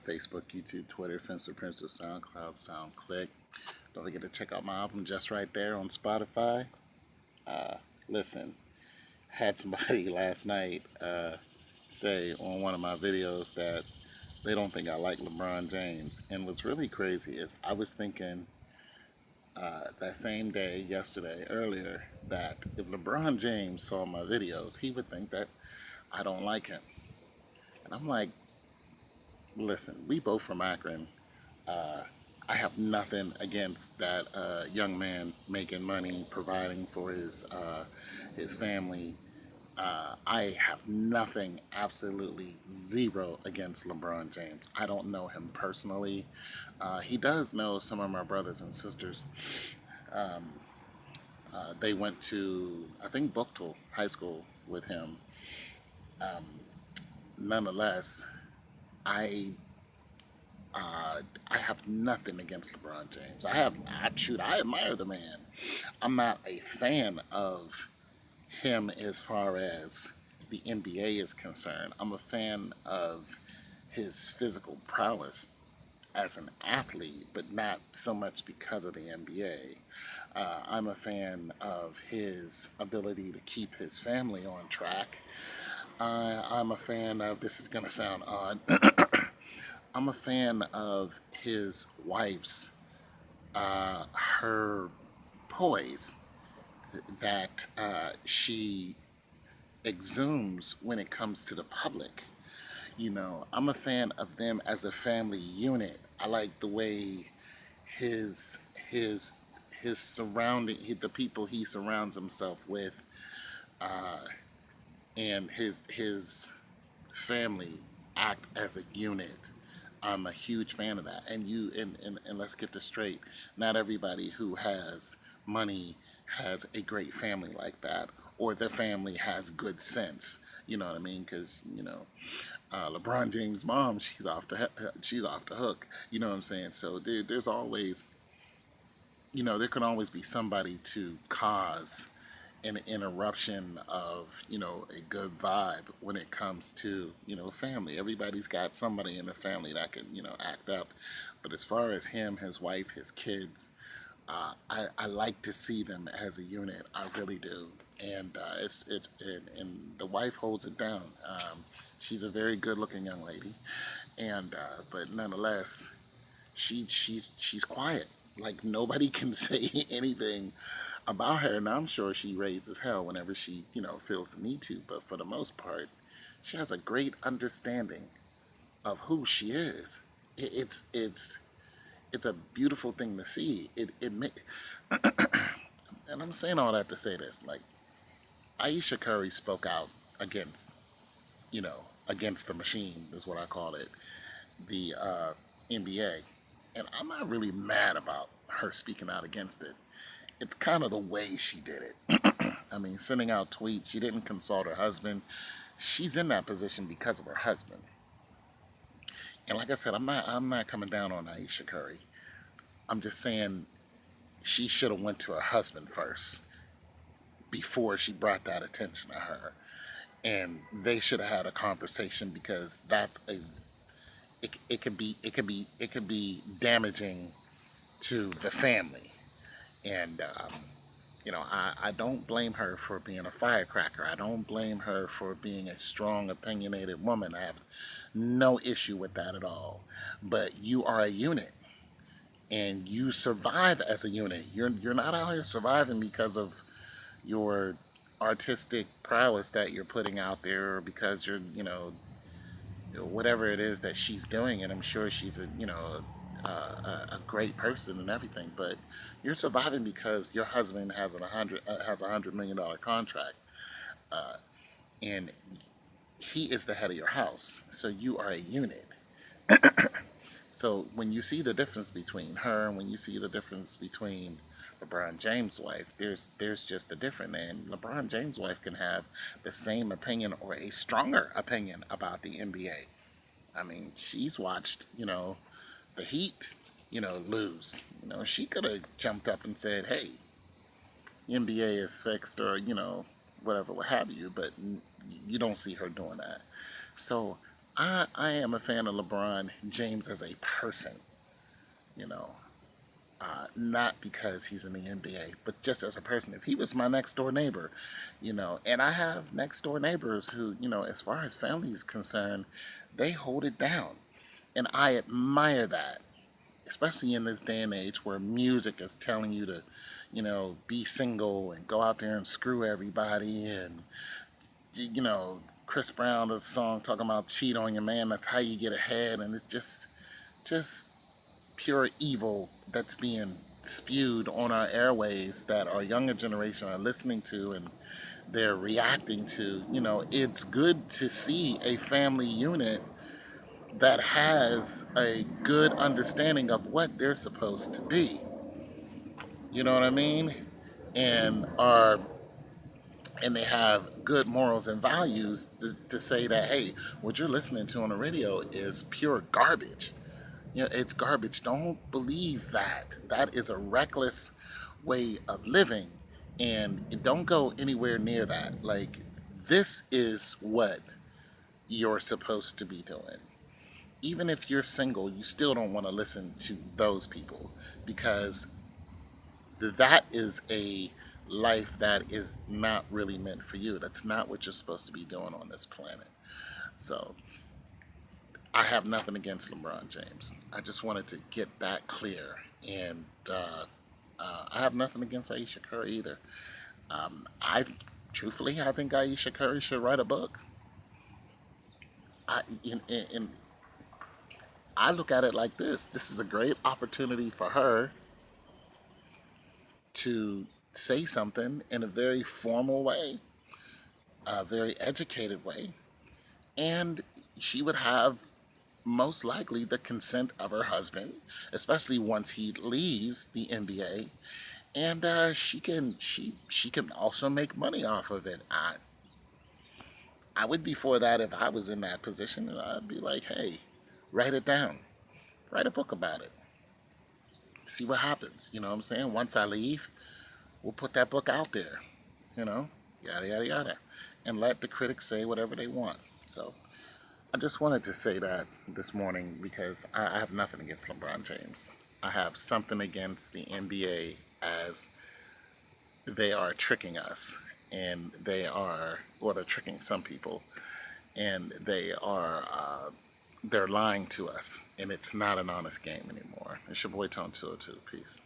Facebook, YouTube, Twitter, Fencer, Princer, SoundCloud, SoundClick. Don't forget to check out my album Just Right There on Spotify. Listen, had somebody last night say on one of my videos that they don't think I like LeBron James. And what's really crazy is I was thinking that same day, yesterday, earlier, that if LeBron James saw my videos, he would think that I don't like him. And I'm like, listen, we both from Akron. Uh, I have nothing against that young man making money, providing for his family. I have nothing, absolutely zero against LeBron James. I don't know him personally. He does know some of my brothers and sisters. Um, they went to, I think, Buchtel High School with him. Um, Nonetheless, I I have nothing against LeBron James. I admire the man. I'm not a fan of him as far as the NBA is concerned. I'm a fan of his physical prowess as an athlete, but not so much because of the NBA. I'm a fan of his ability to keep his family on track. I'm a fan of, this is going to sound odd, I'm a fan of his wife's, her poise that she exudes when it comes to the public. You know, I'm a fan of them as a family unit. I like the way his surrounding, the people he surrounds himself with, uh, and his family act as a unit. I'm a huge fan of that. And let's get this straight. Not everybody who has money has a great family like that, or their family has good sense. You know what I mean? Because LeBron James' mom, she's off the hook. You know what I'm saying? So there's always, there can always be somebody to cause an interruption of a good vibe when it comes to family. Everybody's got somebody in the family that can act up, but as far as him, his wife, his kids, I like to see them as a unit. I really do. And and the wife holds it down. She's a very good looking young lady, and but nonetheless she's quiet. Like, nobody can say anything about her, and I'm sure she raises hell whenever she, feels the need to. But for the most part, she has a great understanding of who she is. It's a beautiful thing to see. And I'm saying all that to say this: like, Aisha Curry spoke out against, against the machine is what I call it, the NBA, and I'm not really mad about her speaking out against it. It's kind of the way she did it. I mean, sending out tweets. She didn't consult her husband. She's in that position because of her husband. And like I said, I'm not coming down on Aisha Curry. I'm just saying she should have went to her husband first before she brought that attention to her. And they should have had a conversation, because it can be damaging to the family. And I don't blame her for being a firecracker. I don't blame her for being a strong, opinionated woman. I have no issue with that at all. But you are a unit, and you survive as a unit. You're not out here surviving because of your artistic prowess that you're putting out there, or because you're, whatever it is that she's doing. And I'm sure she's a great person and everything, but you're surviving because your husband has $100 million contract, uh, and he is the head of your house. So you are a unit. So when you see the difference between her and when you see the difference between LeBron James' wife, there's just a difference. And LeBron James' wife can have the same opinion or a stronger opinion about the NBA. I mean, she's watched, the Heat, lose. She could have jumped up and said, hey, the NBA is fixed, or, whatever, what have you, but you don't see her doing that. So I am a fan of LeBron James as a person, you know, not because he's in the NBA, but just as a person. If he was my next door neighbor, and I have next door neighbors who, as far as family is concerned, they hold it down. And I admire that, especially in this day and age where music is telling you to, be single and go out there and screw everybody. And, you know, Chris Brown does a song talking about cheat on your man, that's how you get ahead. And it's just pure evil that's being spewed on our airwaves that our younger generation are listening to and they're reacting to. It's good to see a family unit that has a good understanding of what they're supposed to be. You know what I mean? And are and they have good morals and values to say that, hey, what you're listening to on the radio is pure garbage. It's garbage. Don't believe that. That is a reckless way of living, and don't go anywhere near that. Like, this is what you're supposed to be doing. Even if you're single, you still don't want to listen to those people, because that is a life that is not really meant for you. That's not what you're supposed to be doing on this planet. So I have nothing against LeBron James. I just wanted to get that clear. And I have nothing against Aisha Curry either. I truthfully, I think Aisha Curry should write a book. And I look at it like this: this is a great opportunity for her to say something in a very formal way, a very educated way, and she would have most likely the consent of her husband, especially once he leaves the NBA, and she can also make money off of it. I would be for that if I was in that position, and I'd be like, hey, write it down, write a book about it, see what happens. You know what I'm saying? Once I leave, we'll put that book out there. You know, yada yada yada, and let the critics say whatever they want. So I just wanted to say that this morning because I have nothing against LeBron James. I have something against the NBA as they are tricking us, and they're tricking some people, and they're lying to us, and it's not an honest game anymore. It's your boy Tone 202. Peace.